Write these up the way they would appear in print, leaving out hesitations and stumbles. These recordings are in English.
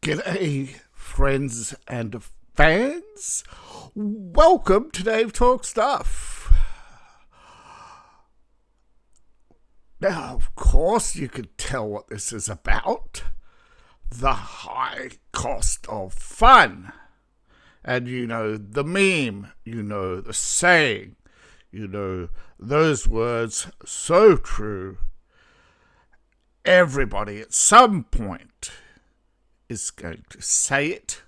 G'day, friends and fans. Welcome to Dave Talk Stuff. Now, of course, you can tell what this is about. The high cost of fun. And you know the meme, you know the saying, you know those words so true. Everybody at some point is going to say it.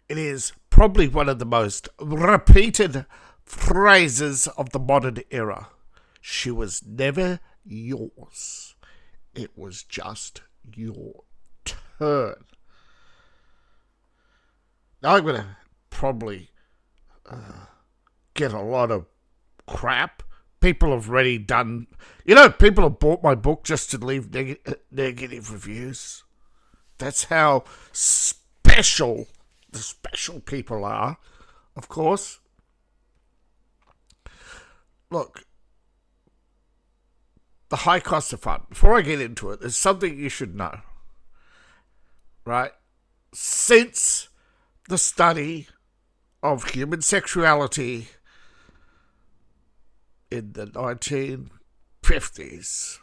It is probably one of the most repeated phrases of the modern era. She was never yours. It was just your turn. Now I'm going to probably get a lot of crap. People have already done... people have bought my book just to leave negative reviews. That's how special the special people are, of course. Look, the high cost of fun. Before I get into it, there's something you should know. Right? Since the study of human sexuality in the 1950s,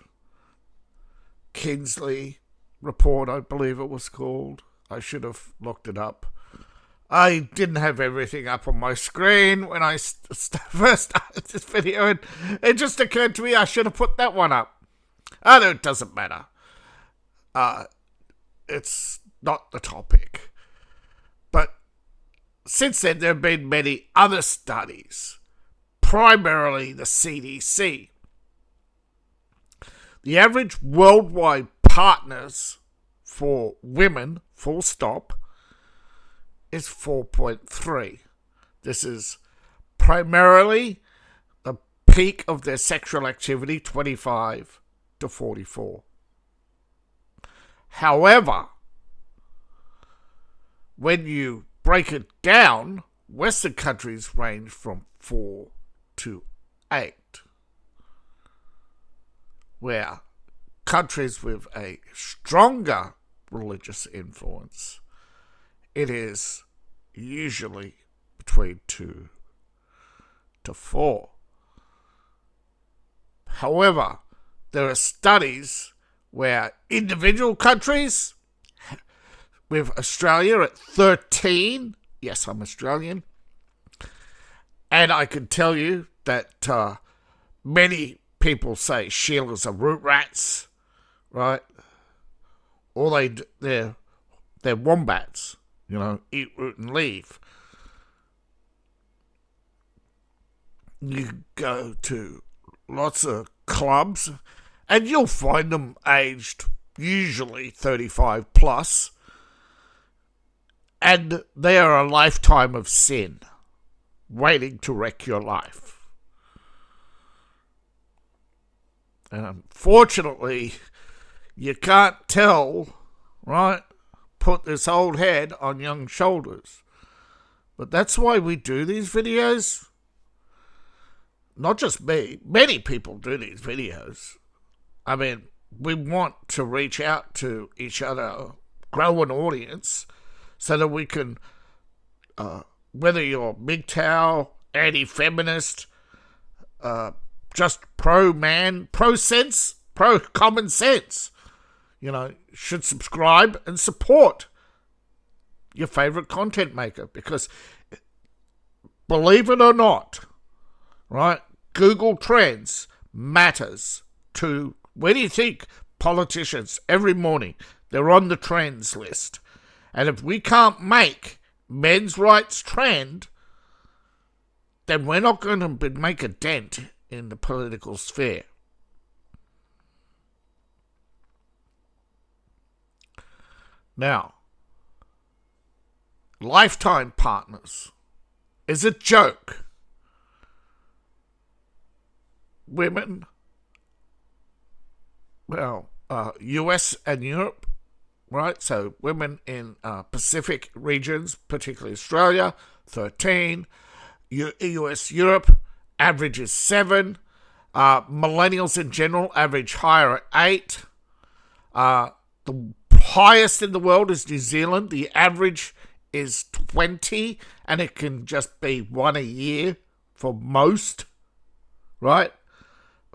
Kingsley Report, I believe it was called. I should have looked it up. I didn't have everything up on my screen when I first started this video, and it just occurred to me I should have put that one up. Oh, no, it doesn't matter. It's not the topic. But since then, there have been many other studies, primarily the CDC. The average worldwide partners for women, full stop, is 4.3. This is primarily the peak of their sexual activity, 25 to 44. However, when you break it down, Western countries range from 4 to 8, where countries with a stronger religious influence, it is usually between 2 to 4. However, there are studies where individual countries, with Australia at 13, yes, I'm Australian, and I can tell you that many people say Sheilas are root rats, right? Or they're wombats, eat root and leave. You go to lots of clubs and you'll find them aged usually 35 plus, and they are a lifetime of sin waiting to wreck your life. And unfortunately, you can't tell, right? Put this old head on young shoulders. But that's why we do these videos. Not just me. Many people do these videos. I mean, we want to reach out to each other, grow an audience, so that we can, whether you're MGTOW, anti-feminist, just pro-man, pro-sense, pro-common sense, should subscribe and support your favorite content maker. Because, believe it or not, right, Google Trends matters to, where do you think politicians, every morning, they're on the trends list. And if we can't make men's rights trend, then we're not going to make a dent in the political sphere. Now, lifetime partners is a joke. Women, US and Europe, right? So women in Pacific regions, particularly Australia, 13. US, Europe, average is 7. Millennials in general average higher at 8. The highest in the world is New Zealand. The average is 20, and it can just be one a year for most, right?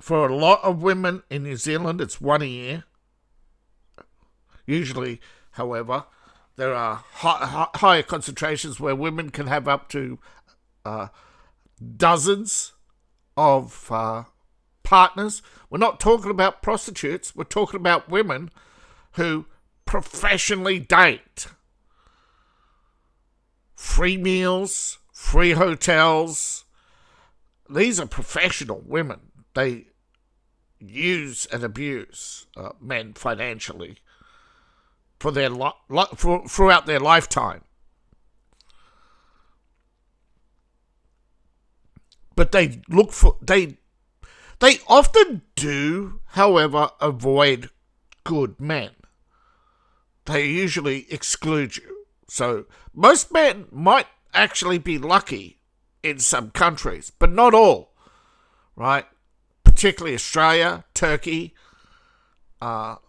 For a lot of women in New Zealand, it's one a year. Usually, however, there are higher concentrations where women can have up to dozens of partners. We're not talking about prostitutes. We're talking about women who professionally date. Free meals, free hotels. These are professional women. They use and abuse men financially for their throughout their lifetime. But they often do, however, avoid good men. They usually exclude you. So most men might actually be lucky in some countries, but not all, right? Particularly Australia, Turkey. Now,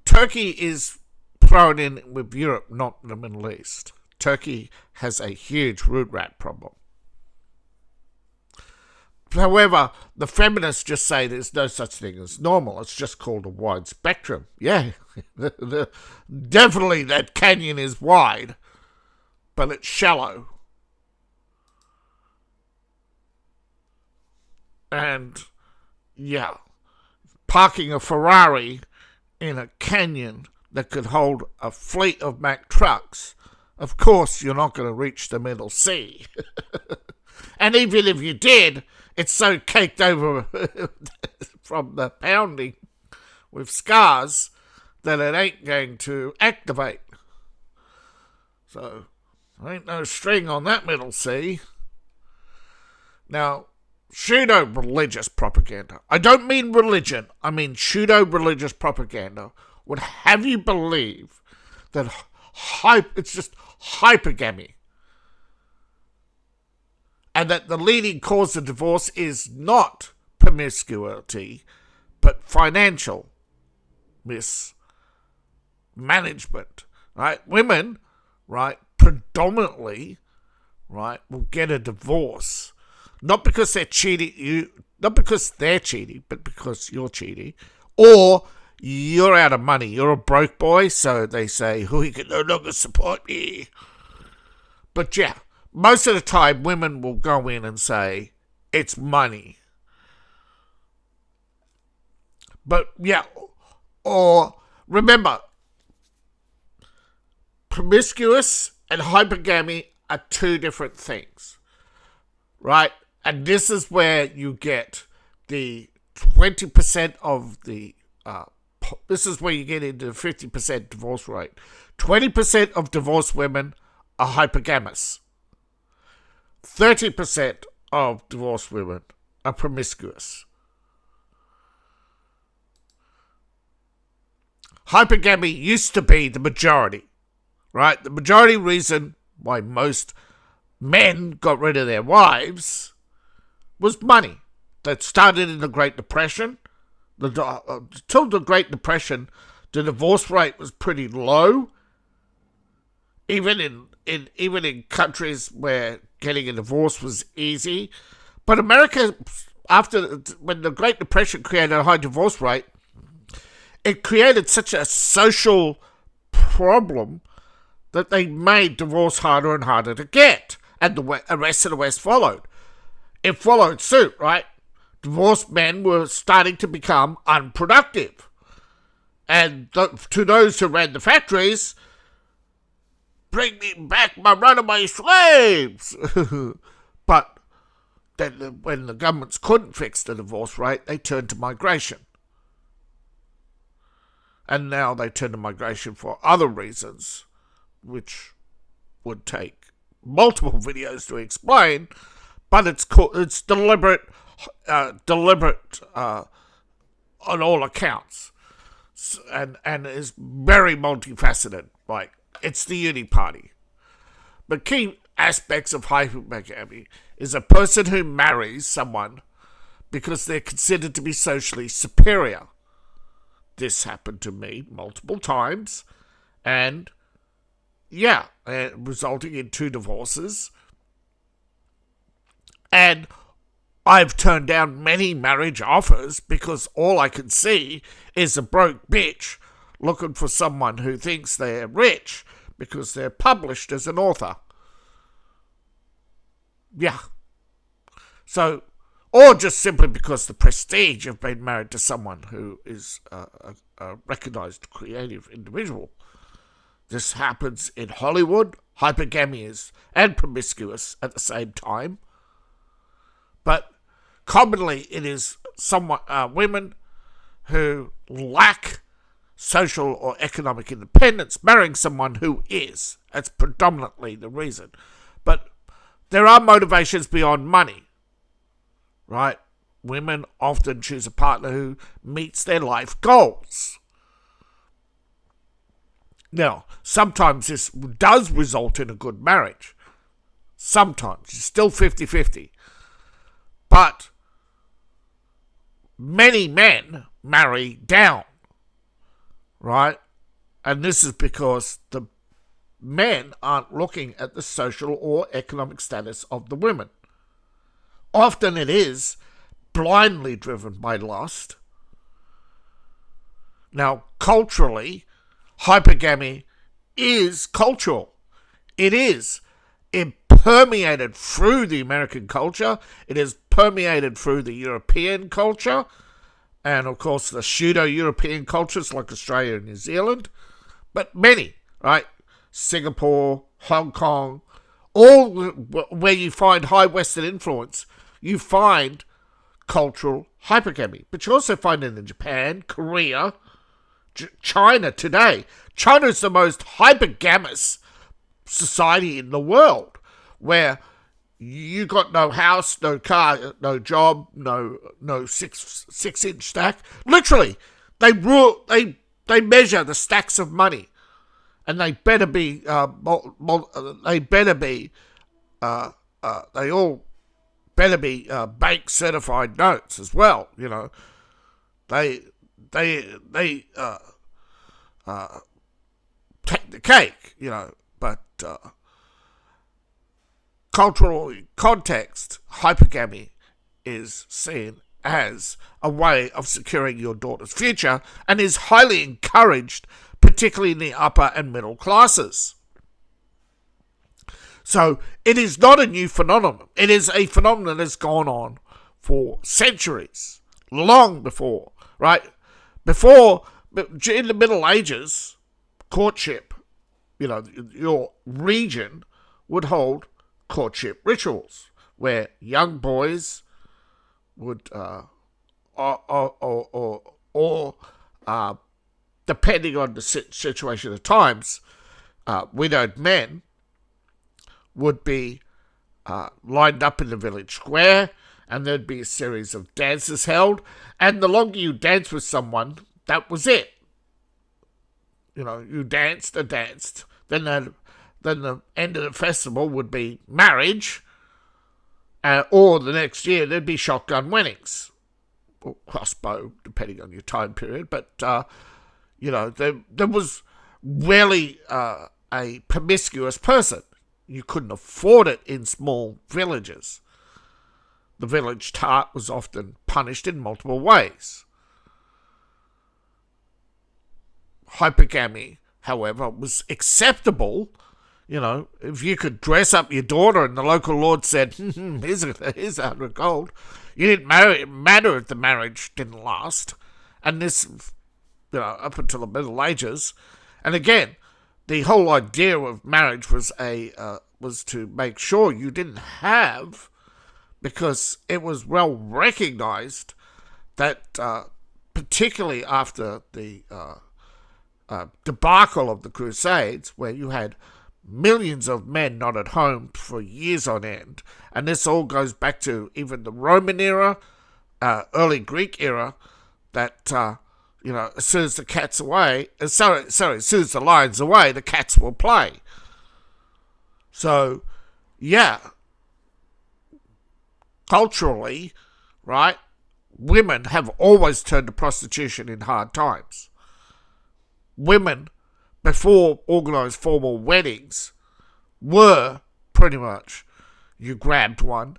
Turkey is thrown in with Europe, not the Middle East. Turkey has a huge root rat problem. However, the feminists just say there's no such thing as normal. It's just called a wide spectrum. Yeah, definitely that canyon is wide, but it's shallow. And, yeah, parking a Ferrari in a canyon that could hold a fleet of Mack trucks, of course you're not going to reach the middle sea. And even if you did, it's so caked over from the pounding with scars that it ain't going to activate. So, there ain't no string on that middle sea. Now, pseudo-religious propaganda. I don't mean religion. I mean pseudo-religious propaganda would have you believe that it's just hypergamy. And that the leading cause of divorce is not promiscuity, but financial mismanagement. Right? Women, right, predominantly, right, will get a divorce. Not because they're cheating but because you're cheating, or you're out of money. You're a broke boy, so they say, he can no longer support me. But yeah, most of the time, women will go in and say, it's money. But yeah, or remember, promiscuous and hypergamy are two different things, right? And this is where you get the 20% of the, this is where you get into the 50% divorce rate. 20% of divorced women are hypergamous. 30% of divorced women are promiscuous. Hypergamy used to be the majority, right? The majority reason why most men got rid of their wives was money. That started in the Great Depression. Till the Great Depression, the divorce rate was pretty low. Even in countries where getting a divorce was easy. But America, when the Great Depression created a high divorce rate, it created such a social problem that they made divorce harder and harder to get. And the rest of the West followed. It followed suit, right? Divorced men were starting to become unproductive. And to those who ran the factories, bring me back my runaway slaves. But then when the governments couldn't fix the divorce rate, they turned to migration. And now they turn to migration for other reasons, which would take multiple videos to explain, but it's deliberate on all accounts, and is very multifaceted. Like, it's the uni party. The key aspects of hypergamy is a person who marries someone because they're considered to be socially superior. this happened to me multiple times, and resulting in 2 divorces. And I've turned down many marriage offers because all I can see is a broke bitch looking for someone who thinks they're rich because they're published as an author. Yeah. So, or just simply because the prestige of being married to someone who is a recognised creative individual. This happens in Hollywood, hypergamy and promiscuous at the same time. But commonly it is women who lack social or economic independence marrying someone who is. That's predominantly the reason. But there are motivations beyond money, right? Women often choose a partner who meets their life goals. Now, sometimes this does result in a good marriage. Sometimes. It's still 50-50. But many men marry down, right? And this is because the men aren't looking at the social or economic status of the women. Often it is blindly driven by lust. Now, culturally, hypergamy is cultural. It is. It permeated through the American culture. It is permeated through the European culture. And, of course, the pseudo-European cultures like Australia and New Zealand. But many, right? Singapore, Hong Kong, all where you find high Western influence, you find cultural hypergamy. But you also find it in Japan, Korea, China today. China is the most hypergamous society in the world, where you got no house, no car, no job, no 6-inch stack. Literally, they measure the stacks of money, and they better be they all better be bank certified notes as well. You know, they take the cake, you know, but cultural context, hypergamy is seen as a way of securing your daughter's future and is highly encouraged, particularly in the upper and middle classes. So it is not a new phenomenon. It is a phenomenon that's gone on for centuries, long before, right? Before, in the Middle Ages, courtship, you know, your region would hold courtship rituals where young boys would, depending on the situation at times, widowed men would be lined up in the village square, and there'd be a series of dances held, and the longer you danced with someone, that was it. You know, you danced and danced. Then the end of the festival would be marriage, or the next year there'd be shotgun weddings, or crossbow, depending on your time period. But you know, there was rarely a promiscuous person. You couldn't afford it in small villages. The village tart was often punished in multiple ways. Hypergamy, however, was acceptable. You know, if you could dress up your daughter and the local lord said, here's 100 gold, you didn't matter if the marriage didn't last. And this, you know, up until the Middle Ages. And again, the whole idea of marriage was to make sure you didn't have, because it was well recognized that particularly after the debacle of the Crusades, where you had millions of men not at home for years on end, and this all goes back to even the Roman era, early Greek era, that you know, as soon as the cat's away, as soon as the lion's away, the cats will play. So, yeah, culturally, right, women have always turned to prostitution in hard times. women, before organised formal weddings, were pretty much, you grabbed one,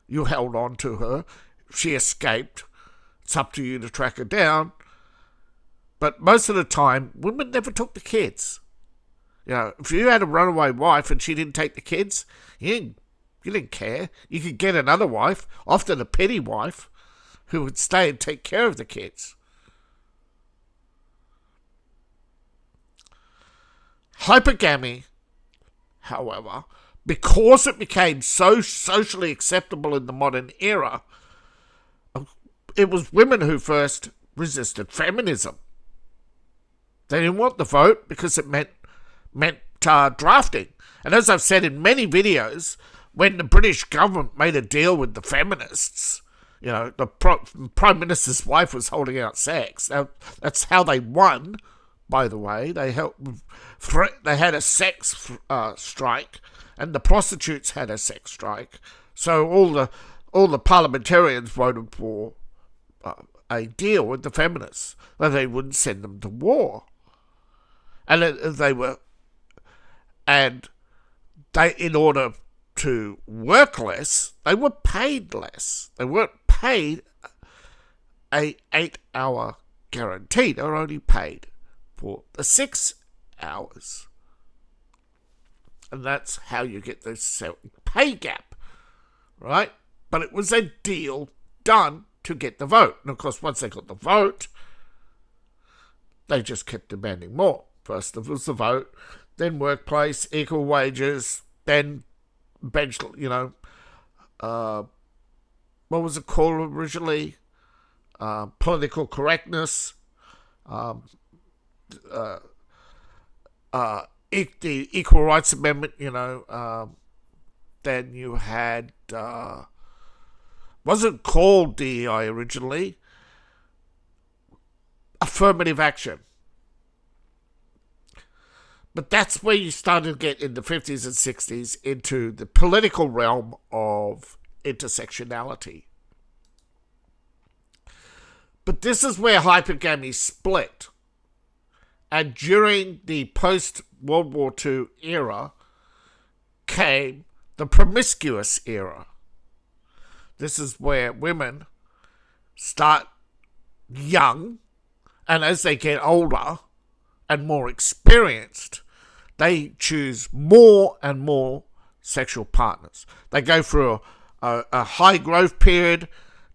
you held on to her, she escaped, it's up to you to track her down. But most of the time, women never took the kids. If you had a runaway wife and she didn't take the kids, you didn't care. You could get another wife, often a pity wife, who would stay and take care of the kids. Hypergamy, however, because it became so socially acceptable in the modern era, it was women who first resisted feminism. They didn't want the vote because it meant drafting. And as I've said in many videos, when the British government made a deal with the feminists, the Prime Minister's wife was holding out sex. That's how they won, by the way. They had a sex strike, and the prostitutes had a sex strike. So all the parliamentarians voted for a deal with the feminists that they wouldn't send them to war. And in order to work less, they were paid less. They weren't paid a 8-hour guarantee. They were only paid for the 6 hours. And that's how you get this pay gap, right? But it was a deal done to get the vote. And of course, once they got the vote, they just kept demanding more. First it was the vote, then workplace, equal wages, then what was it called originally? Political correctness, the Equal Rights Amendment, then you had, wasn't called DEI originally, affirmative action. But that's where you started to get in the 50s and 60s into the political realm of intersectionality. But this is where hypergamy split. And during the post-World War II era came the Promiscuous era. This is where women start young, and as they get older and more experienced, they choose more and more sexual partners. They go through a high growth period,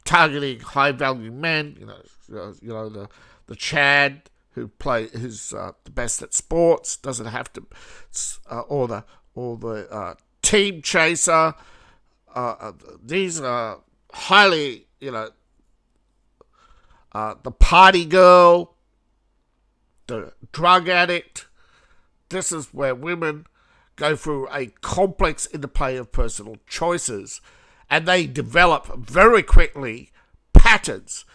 targeting high value men. The Chad who's the best at sports, doesn't have to, or the team chaser. These are highly, the party girl, the drug addict. This is where women go through a complex interplay of personal choices, and they develop very quickly patterns,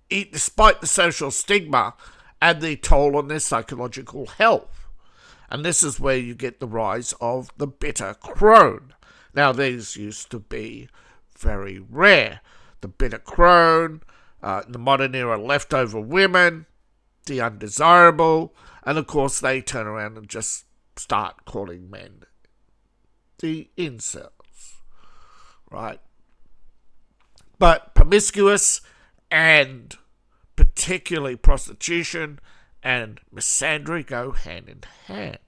despite the social stigma and the toll on their psychological health. And this is where you get the rise of the bitter crone. Now, these used to be very rare. The bitter crone, in the modern era, leftover women, the undesirable, and of course they turn around and just start calling men the incels, right? But promiscuous and particularly prostitution and misandry go hand in hand.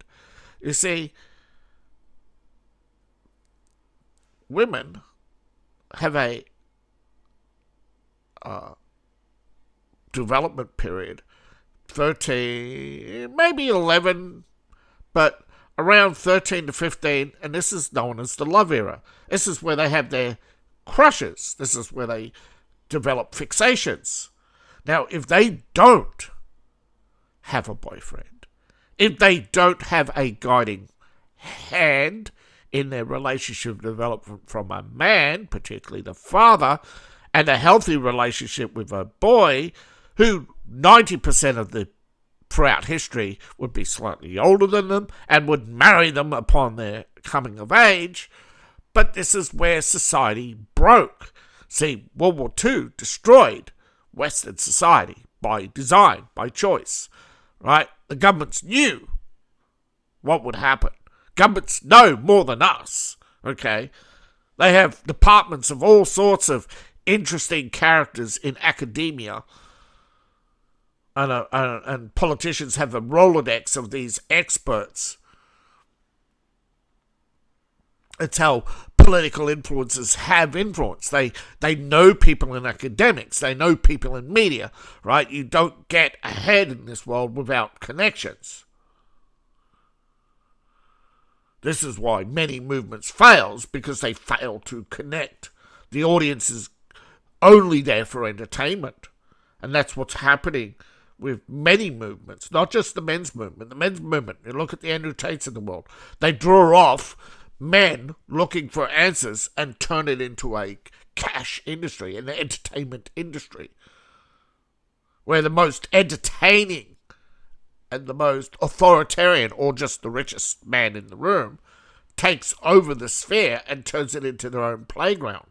You see, women have a development period, 13, maybe 11, but around 13 to 15, and this is known as the love era. This is where they have their crushes. This is where they develop fixations. Now, if they don't have a boyfriend, if they don't have a guiding hand in their relationship development from a man, particularly the father, and a healthy relationship with a boy who 90% of the throughout history would be slightly older than them and would marry them upon their coming of age. But this is where society broke. See, World War II destroyed Western society by design, by choice. right? The governments knew what would happen. Governments know more than us, okay? They have departments of all sorts of interesting characters in academia, and politicians have a Rolodex of these experts. It's how political influencers have influence. They know people in academics. They know people in media, right? You don't get ahead in this world without connections. This is why many movements fails, because they fail to connect. The audience is only there for entertainment. And that's what's happening with many movements, not just the men's movement. The men's movement, you look at the Andrew Tates of the world, they draw off men looking for answers and turn it into a cash industry, an entertainment industry, where the most entertaining and the most authoritarian, or just the richest man in the room, takes over the sphere and turns it into their own playground.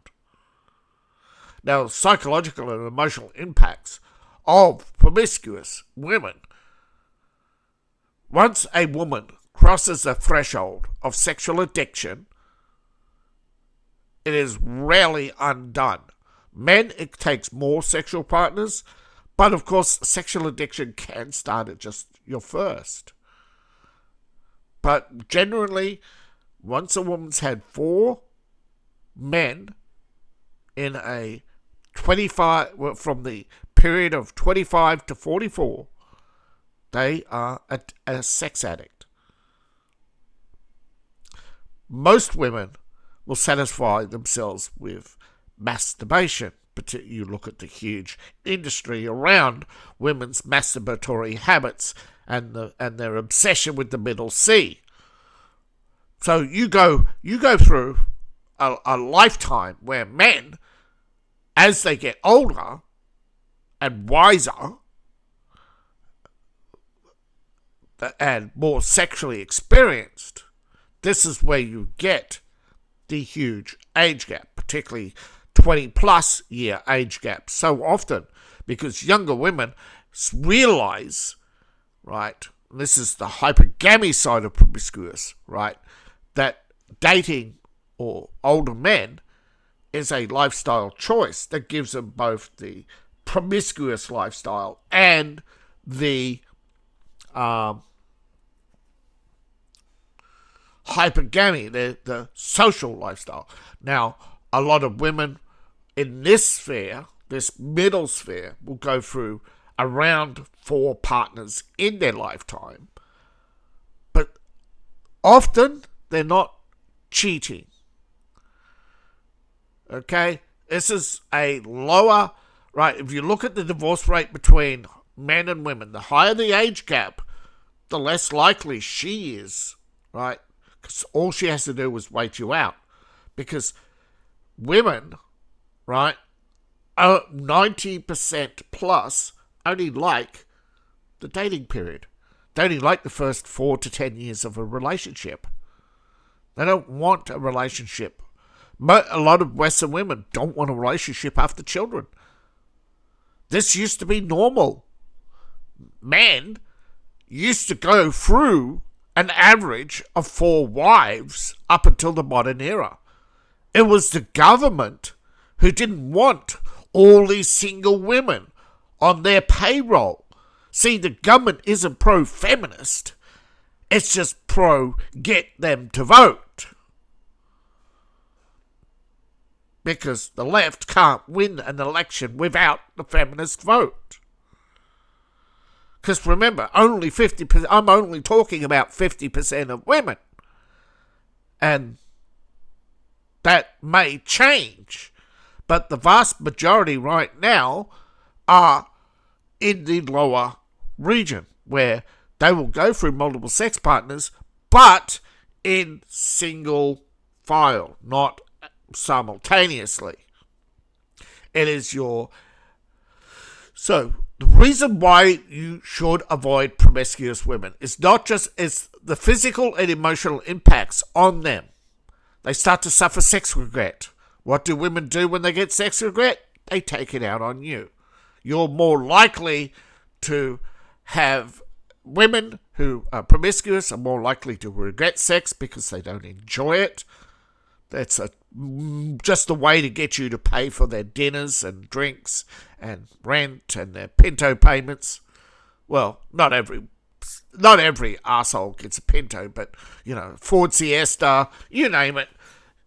Now, psychological and emotional impacts of promiscuous women. Once a woman crosses the threshold of sexual addiction, it is rarely undone. Men, it takes more sexual partners, but of course, sexual addiction can start at just your first. But generally, once a woman's had 4 men in a 25, from the period of 25 to 44, they are a sex addict. Most women will satisfy themselves with masturbation. But you look at the huge industry around women's masturbatory habits and their obsession with the middle C. So you go through a lifetime where men, as they get older and wiser and more sexually experienced, this is where you get the huge age gap, particularly 20-plus year age gap so often, because younger women realize, right, and this is the hypergamy side of promiscuous, right, that dating or older men is a lifestyle choice that gives them both the promiscuous lifestyle and the hypergamy, the social lifestyle. Now, a lot of women in this sphere, this middle sphere, will go through around 4 partners in their lifetime. But often, they're not cheating. Okay? This is a lower, right, if you look at the divorce rate between men and women, the higher the age gap, the less likely she is, right? Because all she has to do is wait you out. Because women, right, 90% plus only like the dating period. They only like the first 4 to 10 years of a relationship. They don't want a relationship. A lot of Western women don't want a relationship after children. This used to be normal. Men used to go through an average of 4 wives up until the modern era. It was the government who didn't want all these single women on their payroll. See, the government isn't pro-feminist. It's just pro-get them to vote. Because the left can't win an election without the feminist vote. Because remember, only 50%, I'm only talking about 50% of women. And that may change. But the vast majority right now are in the lower region, where they will go through multiple sex partners, but in single file, not simultaneously. It is your... So, the reason why you should avoid promiscuous women is not just it's the physical and emotional impacts on them. They start to suffer sex regret. What do women do when they get sex regret? They take it out on you. You're more likely to have women who are promiscuous are more likely to regret sex because they don't enjoy it. That's just a way to get you to pay for their dinners and drinks and rent and their Pinto payments. Well, not every arsehole gets a Pinto, but, Ford Fiesta, you name it.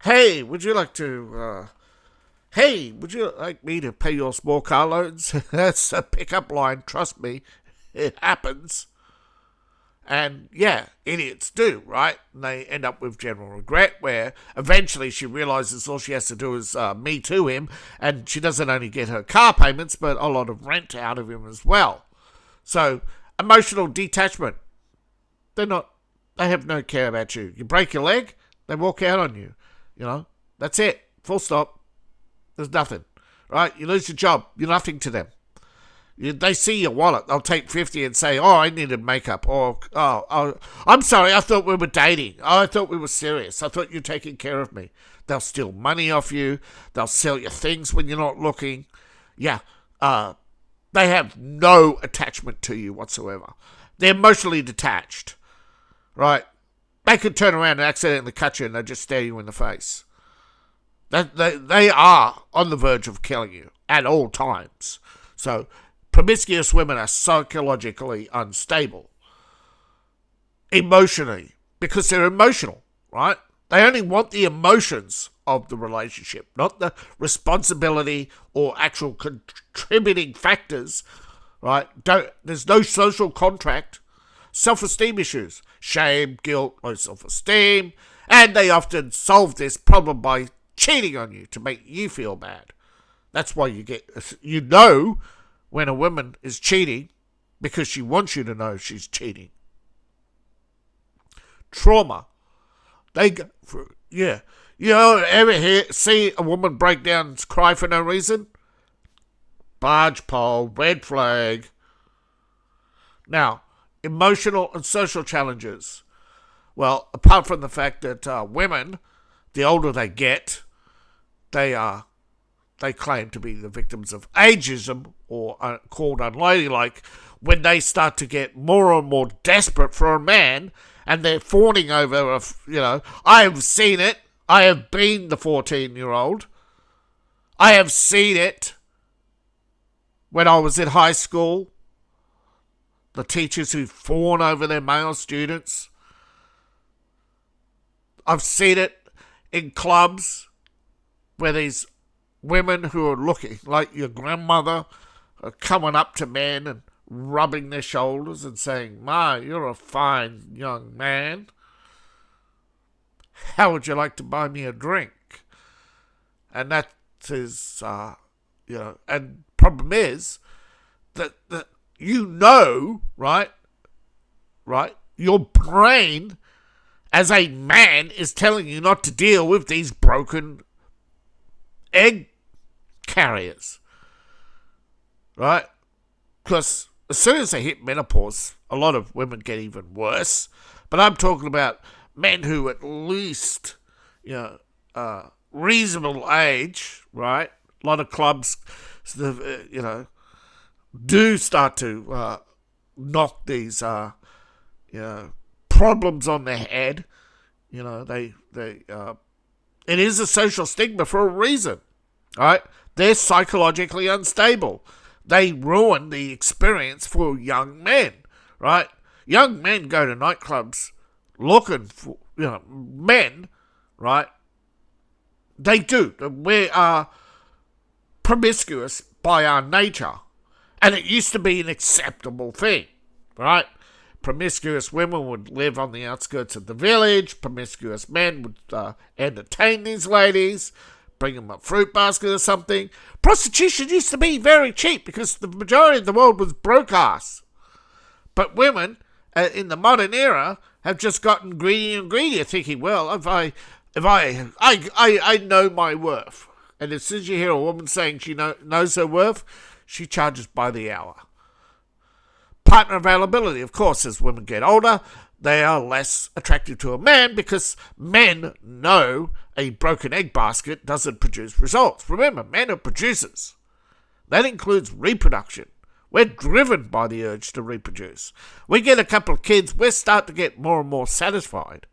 Hey, would you like me to pay your small car loans? That's a pickup line, trust me. It happens. And, yeah, idiots do, right? And they end up with general regret, where eventually she realises all she has to do is me to him, and she doesn't only get her car payments, but a lot of rent out of him as well. So, emotional detachment. They have no care about you. You break your leg, they walk out on you. That's it. Full stop. There's nothing, right? You lose your job, you're nothing to them. They see your wallet, they'll take 50 and say, oh, I needed makeup. Or, I'm sorry, I thought we were dating. Oh, I thought we were serious. I thought you were taking care of me. They'll steal money off you. They'll sell you things when you're not looking. Yeah, they have no attachment to you whatsoever. They're emotionally detached, right? They could turn around and accidentally cut you and they just stare you in the face. They are on the verge of killing you at all times. So, promiscuous women are psychologically unstable. Emotionally. Because they're emotional, right? They only want the emotions of the relationship, not the responsibility or actual contributing factors, right? There's no social contract. Self-esteem issues. Shame, guilt, low self-esteem. And they often solve this problem by cheating on you to make you feel bad. That's why you know when a woman is cheating, because she wants you to know she's cheating. Trauma. You ever see a woman break down and cry for no reason? Barge pole, red flag. Now, emotional and social challenges. Well, apart from the fact that women, the older they get, they claim to be the victims of ageism, or called unladylike, when they start to get more and more desperate for a man, and they're fawning over, I have seen it. I have been the 14-year-old. I have seen it when I was in high school. The teachers who fawn over their male students. I've seen it in clubs where these women who are looking like your grandmother are coming up to men and rubbing their shoulders and saying, Ma, you're a fine young man. How would you like to buy me a drink? And that is, and problem is that right, your brain as a man is telling you not to deal with these broken egg carriers, right? Because as soon as they hit menopause, a lot of women get even worse. But I'm talking about men who at least, reasonable age, right? A lot of clubs, do start to knock these, problems on their head. It is a social stigma for a reason, right? They're psychologically unstable. They ruin the experience for young men, right? Young men go to nightclubs looking for, men, right? They do. We are promiscuous by our nature. And it used to be an acceptable thing, right? Promiscuous women would live on the outskirts of the village. Promiscuous men would entertain these ladies, bring them a fruit basket or something. Prostitution used to be very cheap because the majority of the world was broke ass. But women in the modern era have just gotten greedier and greedier, thinking, well, if I know my worth. And as soon as you hear a woman saying she knows her worth, she charges by the hour. Partner availability, of course, as women get older, they are less attractive to a man because men know a broken egg basket doesn't produce results. Remember, men are producers. That includes reproduction. We're driven by the urge to reproduce. We get a couple of kids, we start to get more and more satisfied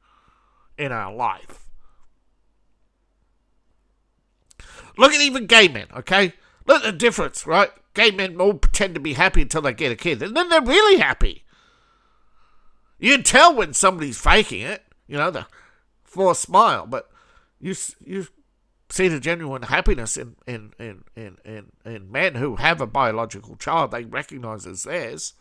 in our life. Look at even gay men, okay? Look at the difference, right? Gay men all pretend to be happy until they get a kid, and then they're really happy. You can tell when somebody's faking it, the forced smile, but you see the genuine happiness in men who have a biological child they recognize as theirs.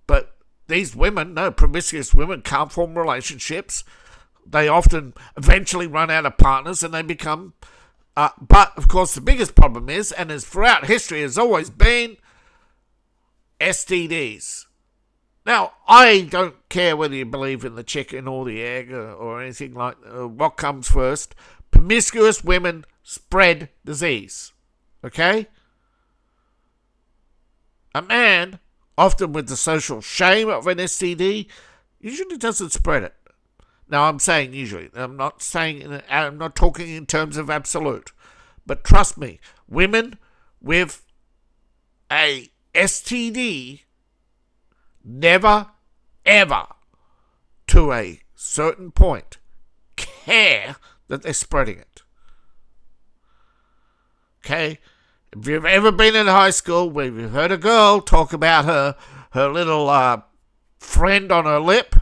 But these women, promiscuous women, can't form relationships. They often eventually run out of partners and they become... but, of course, the biggest problem is, and as throughout history has always been, STDs. Now, I don't care whether you believe in the chicken or the egg or anything like what comes first. Promiscuous women spread disease. Okay? A man, often with the social shame of an STD, usually doesn't spread it. Now, I'm saying usually. I'm not talking in terms of absolute. But trust me, women with a STD never, ever, to a certain point, care that they're spreading it. Okay? If you've ever been in high school where you've heard a girl talk about her little friend on her lip,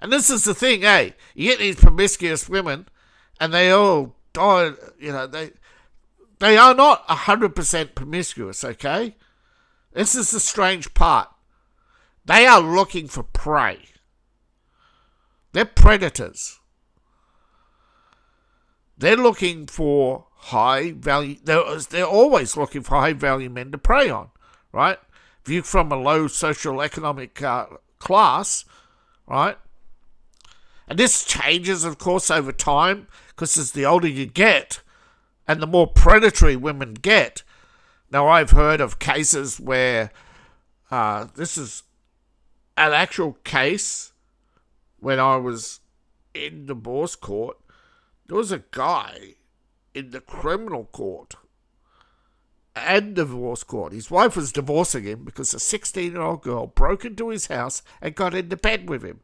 and this is the thing, you get these promiscuous women and they all die, they are not 100% promiscuous, okay? This is the strange part. They are looking for prey. They're predators. They're looking for high value. They're always looking for high value men to prey on, right? If you're from a low social economic class, right? And this changes, of course, over time, because as the older you get, and the more predatory women get. Now, I've heard of cases where this is an actual case when I was in divorce court. There was a guy in the criminal court and divorce court. His wife was divorcing him because a 16-year-old girl broke into his house and got into bed with him.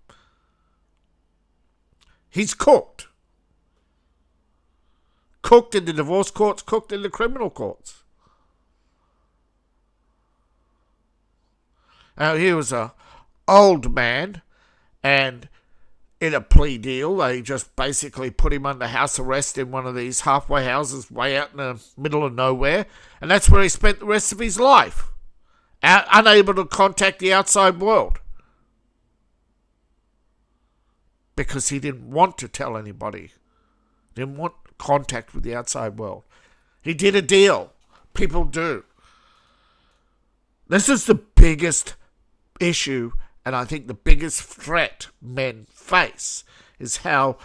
He's cooked. Cooked in the divorce courts, cooked in the criminal courts. Now, he was an old man, and in a plea deal, they just basically put him under house arrest in one of these halfway houses way out in the middle of nowhere, and that's where he spent the rest of his life, unable to contact the outside world. Because he didn't want to tell anybody. Didn't want contact with the outside world. He did a deal. People do. This is the biggest issue, and I think the biggest threat men face is how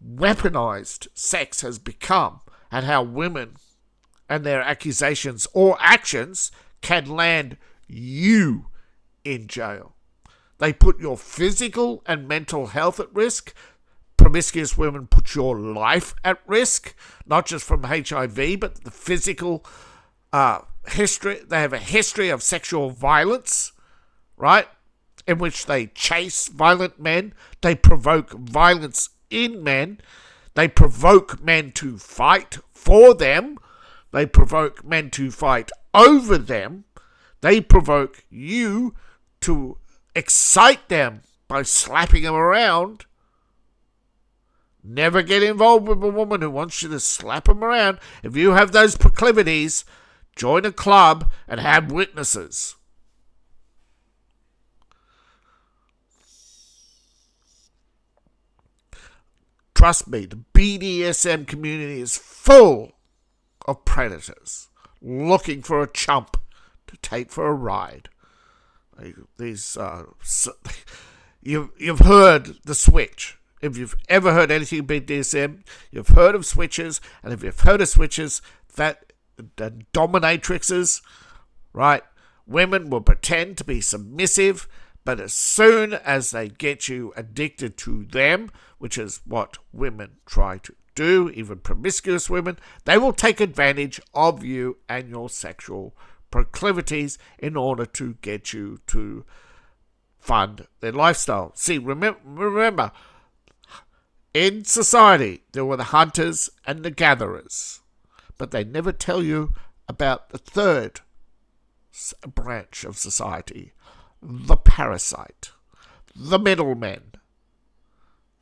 weaponized sex has become and how women and their accusations or actions can land you in jail. They put your physical and mental health at risk. Promiscuous women put your life at risk, not just from HIV, but the physical history. They have a history of sexual violence, right? In which they chase violent men. They provoke violence in men. They provoke men to fight for them. They provoke men to fight over them. They provoke you to excite them by slapping them around. Never get involved with a woman who wants you to slap them around. If you have those proclivities, join a club and have witnesses. Trust me, the BDSM community is full of predators looking for a chump to take for a ride. You've heard the switch. If you've ever heard anything about BDSM, you've heard of switches, and if you've heard of switches, that the dominatrixes, right? Women will pretend to be submissive, but as soon as they get you addicted to them, which is what women try to do, even promiscuous women, they will take advantage of you and your sexual proclivities in order to get you to fund their lifestyle. See, remember, in society, there were the hunters and the gatherers, but they never tell you about the third branch of society, the parasite, the middlemen.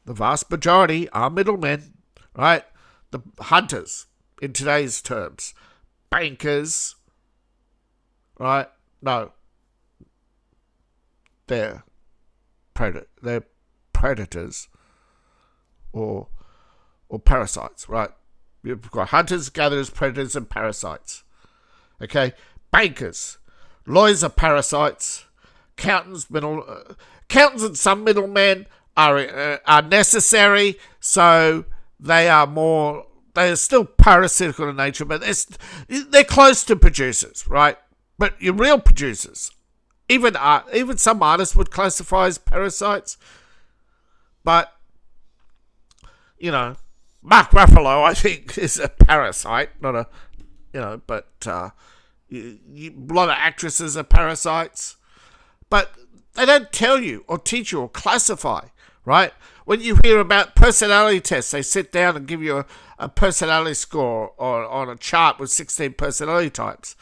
The vast majority are middlemen, right? The hunters, in today's terms, bankers, right? No, they're predators or parasites, right? You've got hunters, gatherers, predators, and parasites. Okay, bankers, lawyers are parasites. Accountants and some middlemen are necessary, so they're still parasitical in nature, but they're close to producers, right? But your real producers, even some artists would classify as parasites, but Mark Ruffalo, I think, is a parasite, not a, but a lot of actresses are parasites, but they don't tell you or teach you or classify, right? When you hear about personality tests, they sit down and give you a personality score on a chart with 16 personality types.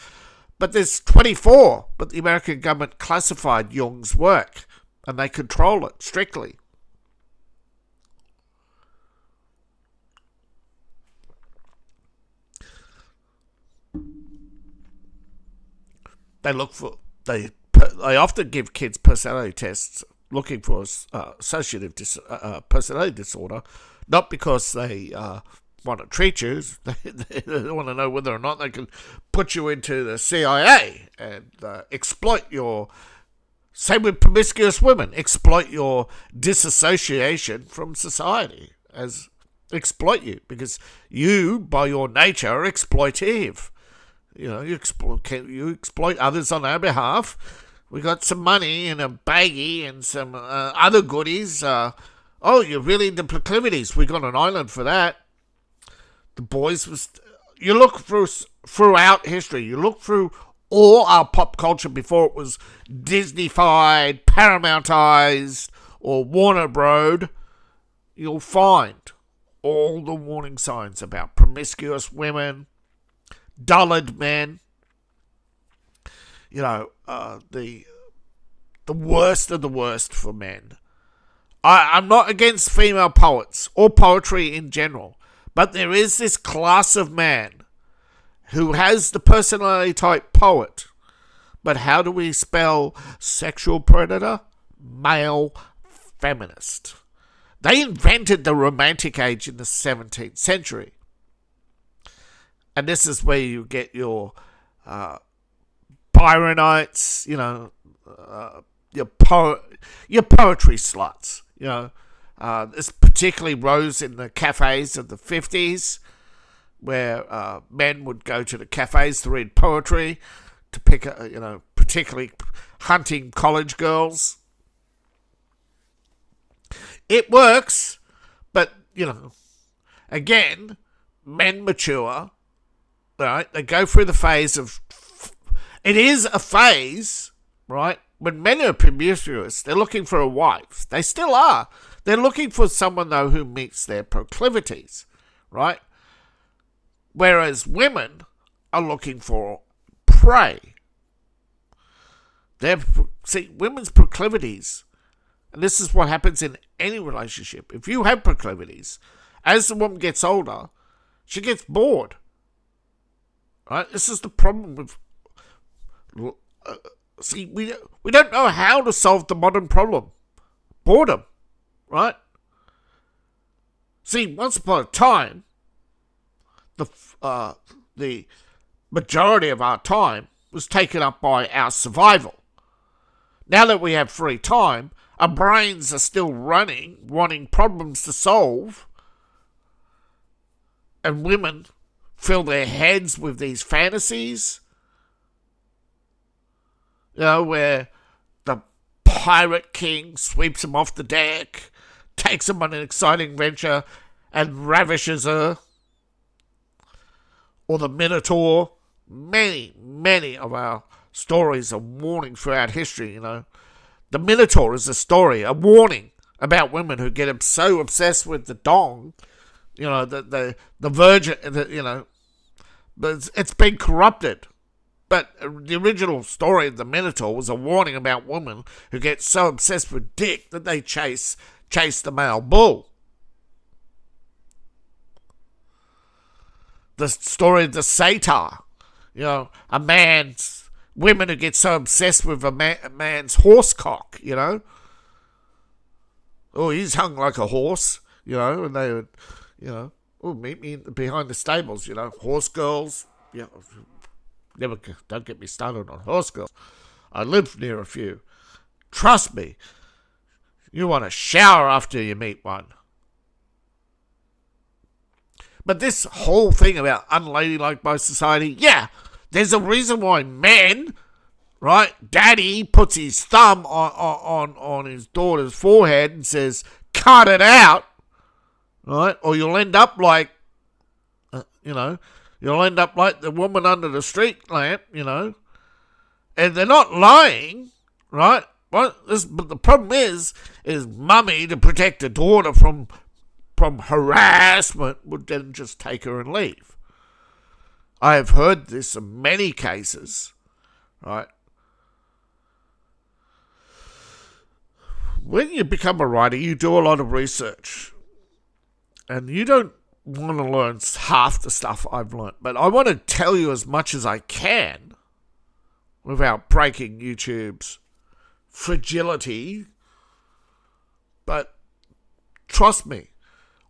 But there's 24, but the American government classified Jung's work, and they control it strictly. They often give kids personality tests looking for associative personality disorder, not because they want to treat you. They want to know whether or not they can put you into the CIA and exploit your. Same with promiscuous women, exploit your disassociation from society, as exploit you, because you, by your nature, are exploitive. You exploit others on our behalf. We got some money and a baggie and some other goodies. You're really into proclivities. We got an island for that. The boys you look throughout history. You look through all our pop culture before it was Disney-fied, Paramountized, or Warner Broed. You'll find all the warning signs about promiscuous women, dullard men, the worst of the worst for men. I'm not against female poets or poetry in general, but there is this class of man who has the personality type poet. But how do we spell sexual predator? Male feminist. They invented the Romantic Age in the 17th century. And this is where you get your Byronites, your poetry sluts. This particularly rose in the cafes of the 50s, where men would go to the cafes to read poetry, to pick, particularly hunting college girls. It works, but, again, men mature. Right, they go through the phase of. It is a phase, right? When men are promiscuous, they're looking for a wife. They still are. They're looking for someone though who meets their proclivities, right? Whereas women are looking for prey. Women's proclivities, and this is what happens in any relationship. If you have proclivities, as the woman gets older, she gets bored. Right, this is the problem with. We don't know how to solve the modern problem, boredom, right? See, once upon a time, the majority of our time was taken up by our survival. Now that we have free time, our brains are still running, wanting problems to solve, and women fill their heads with these fantasies, where the pirate king sweeps them off the deck, takes them on an exciting venture, and ravishes her, or the Minotaur. Many of our stories are warning throughout history, you know. The Minotaur is a story, a warning about women who get so obsessed with the dong, you know, the virgin, you know, but it's been corrupted. But the original story of the Minotaur was a warning about women who get so obsessed with dick that they chase the male bull. The story of the satyr, you know, women who get so obsessed with a man's horse cock, you know. Oh, he's hung like a horse, you know, and they would, you know, oh, meet me behind the stables, you know, horse girls, you know, don't get me started on horse girls. I live near a few. Trust me, you want to shower after you meet one. But this whole thing about unladylike by society, yeah, there's a reason why men, right, daddy puts his thumb on his daughter's forehead and says, cut it out, right, or you'll end up like, you'll end up like the woman under the street lamp, you know, and they're not lying, right, but the problem is mummy, to protect her daughter from harassment, would then just take her and leave. I have heard this in many cases, right? When you become a writer, you do a lot of research. And you don't want to learn half the stuff I've learned. But I want to tell you as much as I can without breaking YouTube's fragility. But trust me,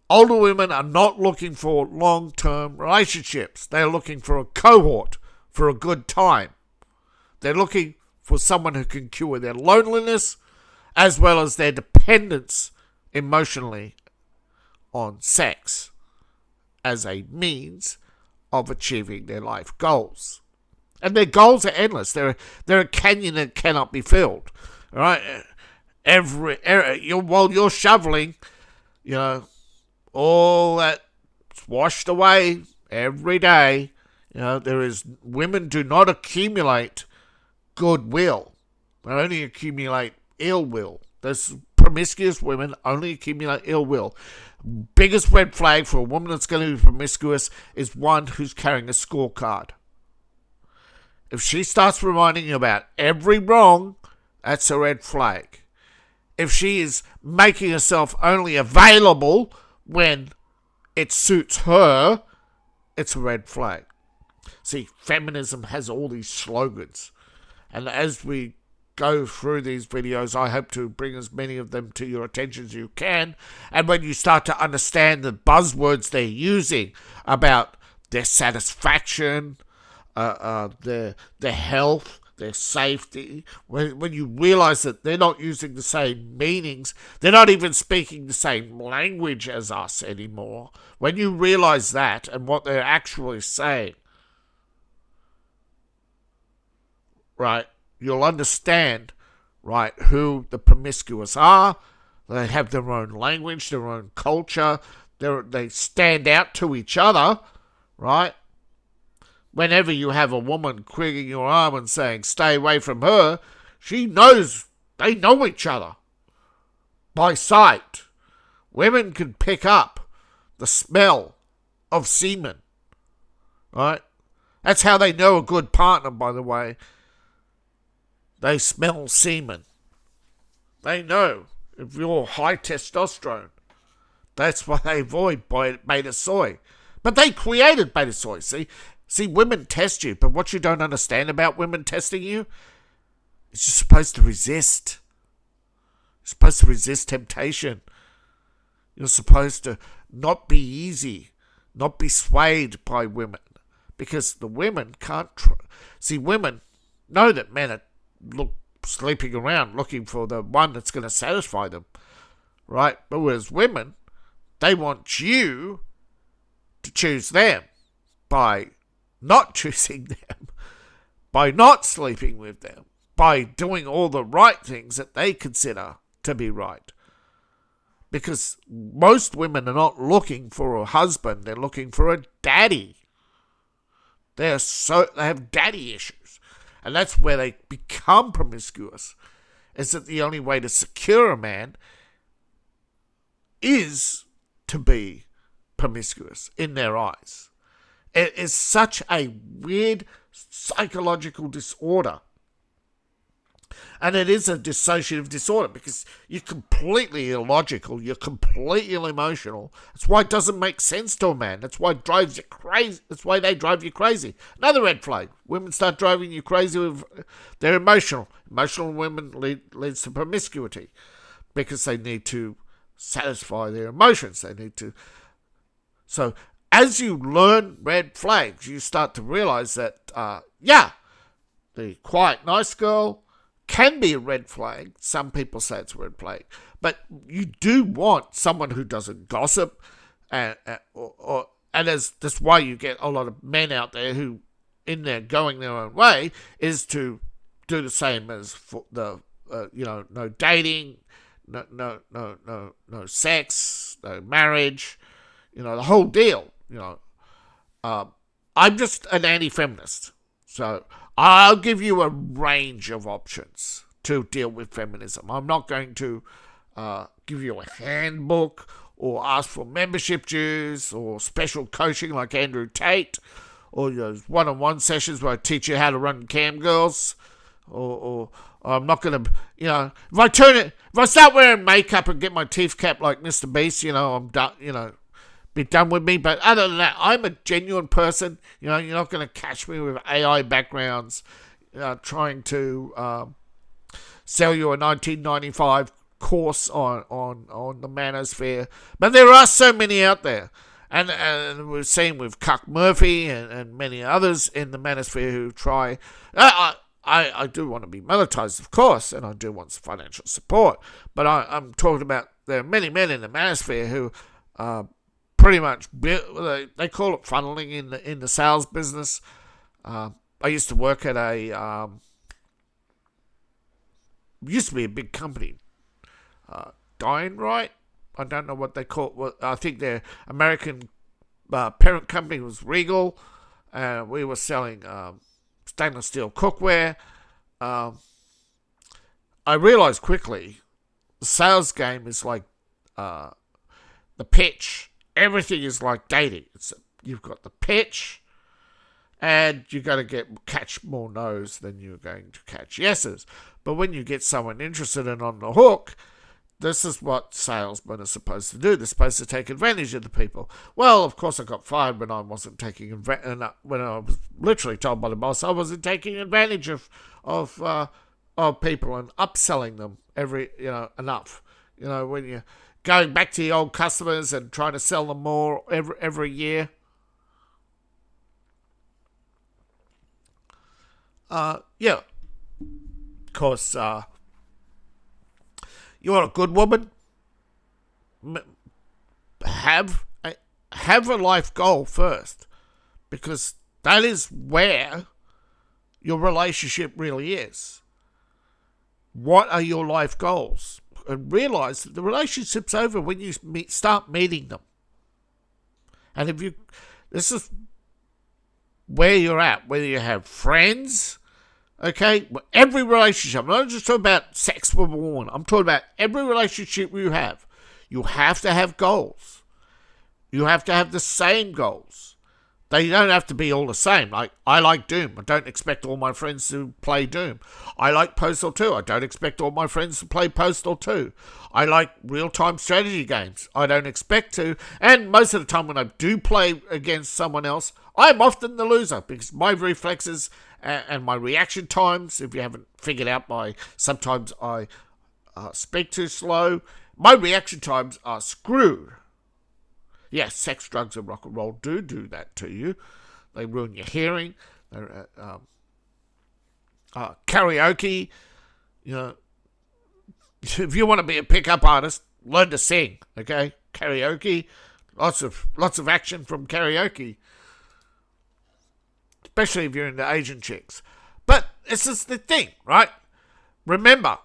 older women are not looking for long-term relationships. They're looking for a cohort, for a good time. They're looking for someone who can cure their loneliness as well as their dependence emotionally on sex as a means of achieving their life goals. And their goals are endless. They're a canyon that cannot be filled. All right? While you're shoveling, you know, all that's washed away every day. You know, women do not accumulate goodwill. They only accumulate ill will. There's promiscuous women only accumulate ill will. Biggest red flag for a woman that's going to be promiscuous is one who's carrying a scorecard. If she starts reminding you about every wrong, that's a red flag. If she is making herself only available when it suits her, it's a red flag. See, feminism has all these slogans. And as we go through these videos, I hope to bring as many of them to your attention as you can. And when you start to understand the buzzwords they're using about their satisfaction, their health, their safety, when you realize that they're not using the same meanings, they're not even speaking the same language as us anymore, when you realize that and what they're actually saying, right, you'll understand, right, who the promiscuous are. They have their own language, their own culture, they stand out to each other, right? Whenever you have a woman crigging your arm and saying, stay away from her, she knows they know each other by sight. Women can pick up the smell of semen, right? That's how they know a good partner, by the way. They smell semen. They know if you're high testosterone. That's why they avoid beta soy. But they created beta soy, see? See, women test you, but what you don't understand about women testing you is you're supposed to resist. You're supposed to resist temptation. You're supposed to not be easy, not be swayed by women, because the women can't... See, women know that men are sleeping around looking for the one that's going to satisfy them, right? But whereas women, they want you to choose them by not choosing them, by not sleeping with them, by doing all the right things that they consider to be right. Because most women are not looking for a husband, they're looking for a daddy. They have daddy issues. And that's where they become promiscuous. Is that the only way to secure a man is to be promiscuous in their eyes. It is such a weird psychological disorder. And it is a dissociative disorder because you're completely illogical, you're completely emotional. That's why it doesn't make sense to a man. That's why it drives you crazy. That's why they drive you crazy. Another red flag. Women start driving you crazy with they're emotional. Emotional women leads to promiscuity because they need to satisfy their emotions. They need to. So as you learn red flags, you start to realize that, the quiet, nice girl can be a red flag. Some people say it's a red flag. But you do want someone who doesn't gossip. And that's why you get a lot of men out there who, in their going their own way, is to do the same as for the, no dating, no sex, no marriage, the whole deal. I'm just an anti-feminist. So I'll give you a range of options to deal with feminism. I'm not going to give you a handbook or ask for membership dues or special coaching like Andrew Tate or those one-on-one sessions where I teach you how to run cam girls or I'm not going to, if I start wearing makeup and get my teeth capped like Mr. Beast, I'm done, be done with me. But other than that, I'm a genuine person. You're not going to catch me with AI backgrounds trying to sell you a 1995 course on the manosphere. But there are so many out there. And we've seen with Cuck Murphy and many others in the manosphere who try. I do want to be monetized, of course, and I do want some financial support. But I'm talking about there are many men in the manosphere who pretty much, they call it funneling in the sales business. I used to work at used to be a big company, Dine Right. I don't know what they call it. I think their American parent company was Regal. We were selling stainless steel cookware. I realized quickly the sales game is like the pitch. Everything is like dating. You've got the pitch, and you got to catch more no's than you're going to catch yeses. But when you get someone interested and on the hook, this is what salesmen are supposed to do. They're supposed to take advantage of the people. Well, of course, I got fired when I wasn't taking advantage. When I was literally told by the boss I wasn't taking advantage of people and upselling them enough. When you going back to the old customers and trying to sell them more every year. Of course, you want a good woman? Have a life goal first, because that is where your relationship really is. What are your life goals? And realize that the relationship's over when you start meeting them. And this is where you're at, whether you have friends, okay? Every relationship, I'm not just talking about sex with a woman, I'm talking about every relationship you have. You have to have goals. You have to have the same goals. They don't have to be all the same. Like, I like Doom. I don't expect all my friends to play Doom. I like Postal 2. I don't expect all my friends to play Postal 2. I like real-time strategy games. I don't expect to. And most of the time when I do play against someone else, I'm often the loser because my reflexes and my reaction times, if you haven't figured out sometimes I speak too slow, my reaction times are screwed. Yes, sex, drugs, and rock and roll do that to you. They ruin your hearing. Karaoke, if you want to be a pickup artist, learn to sing. Okay, karaoke, lots of action from karaoke, especially if you're into Asian chicks. But this is the thing, right? Remember,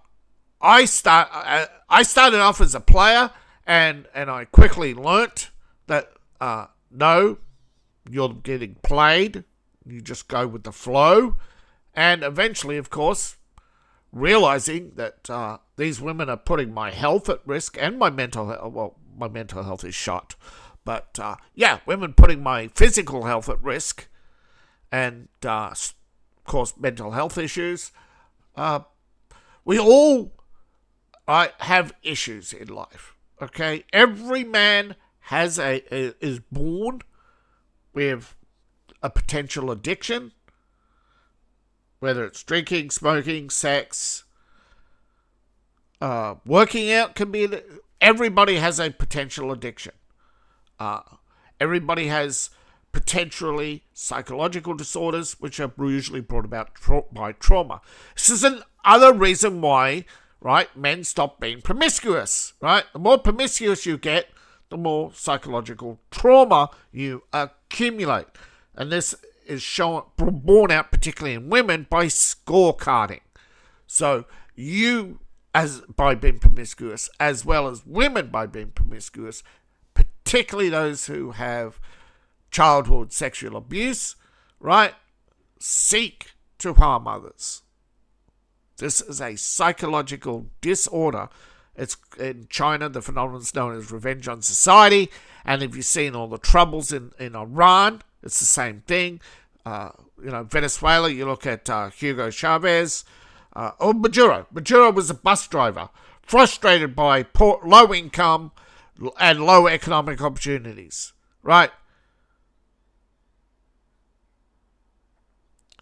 I started off as a player. And I quickly learnt that, no, you're getting played. You just go with the flow. And eventually, of course, realizing that these women are putting my health at risk and my mental health. Well, my mental health is shot. But, women putting my physical health at risk and, of course, mental health issues. We all have issues in life, okay? Every man is born with a potential addiction, whether it's drinking, smoking, sex, working out can be. Everybody has a potential addiction. Everybody has potentially psychological disorders, which are usually brought about by trauma. This is another reason why, right, men stop being promiscuous, right? The more promiscuous you get, the more psychological trauma you accumulate. And this is borne out particularly in women by scorecarding. So you, as by being promiscuous, as well as women by being promiscuous, particularly those who have childhood sexual abuse, right, seek to harm others. This is a psychological disorder. It's in China, the phenomenon is known as revenge on society. And if you've seen all the troubles in Iran, it's the same thing. Venezuela, you look at Hugo Chavez, or Maduro. Maduro was a bus driver, frustrated by low income and low economic opportunities, right?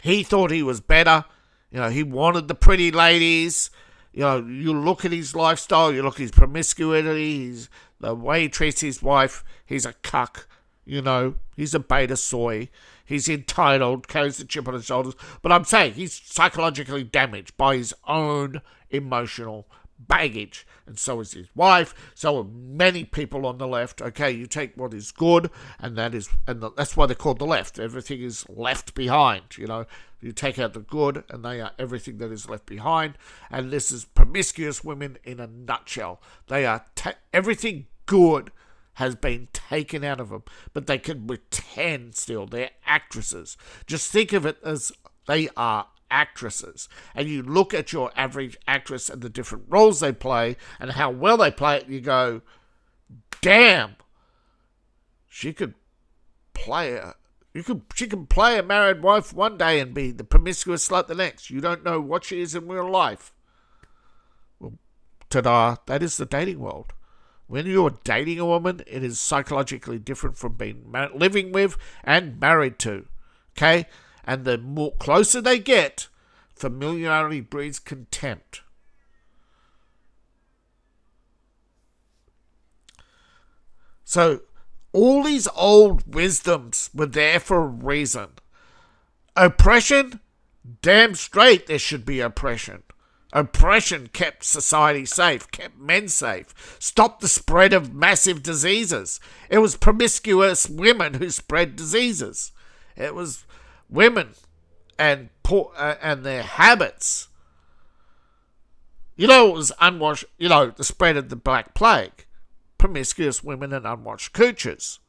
He thought he was better. He wanted the pretty ladies. You look at his lifestyle, you look at his promiscuity, the way he treats his wife, he's a cuck. He's a beta soy. He's entitled, carries the chip on his shoulders. But I'm saying he's psychologically damaged by his own emotional baggage. And so is his wife. So are many people on the left. Okay, you take what is good, and that's why they're called the left. Everything is left behind. You take out the good, and they are everything that is left behind. And this is promiscuous women in a nutshell. They are everything good has been taken out of them, but they can pretend still. They're actresses. Just think of it as they are actresses. And you look at your average actress and the different roles they play and how well they play it, and you go, damn, she could play she can play a married wife one day and be the promiscuous slut the next. You don't know what she is in real life. Well, ta-da, that is the dating world. When you're dating a woman, it is psychologically different from being living with and married to. Okay? And the more closer they get, familiarity breeds contempt. So, all these old wisdoms were there for a reason. Oppression? Damn straight there should be oppression. Oppression kept society safe, kept men safe, stopped the spread of massive diseases. It was promiscuous women who spread diseases. It was women and their habits. It was unwashed, the spread of the Black Plague. Promiscuous women and unwashed cooches.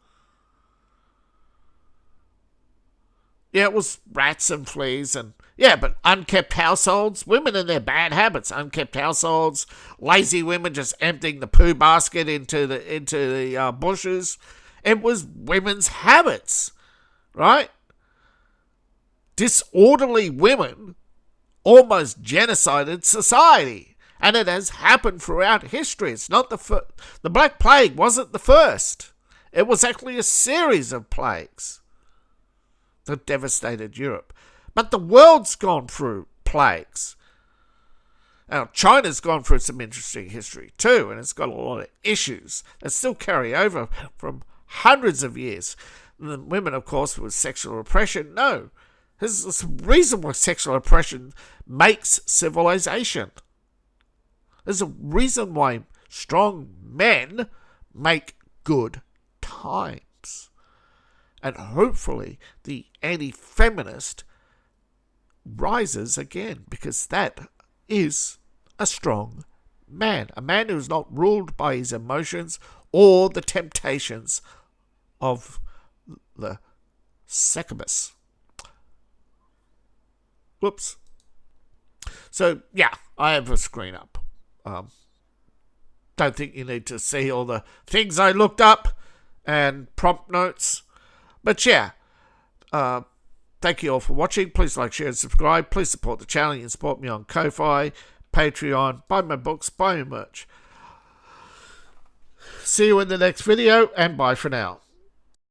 Yeah, it was rats and fleas and... Yeah, but unkept households, women and their bad habits, unkept households, lazy women just emptying the poo basket into the bushes. It was women's habits, right? Disorderly women almost genocided society, and it has happened throughout history. It's not the Black Plague wasn't the first. It was actually a series of plagues that devastated Europe. But the world's gone through plagues. Now, China's gone through some interesting history too, and it's got a lot of issues that still carry over from hundreds of years. The women, of course, with sexual repression, no. There's a reason why sexual oppression makes civilization. There's a reason why strong men make good times. And hopefully the anti-feminist rises again, because that is a strong man. A man who's not ruled by his emotions or the temptations of the succubus. Whoops. So, yeah, I have a screen up. Don't think you need to see all the things I looked up and prompt notes. But, yeah, thank you all for watching. Please like, share, and subscribe. Please support the channel. You can support me on Ko-Fi, Patreon, buy my books, buy my merch. See you in the next video, and bye for now.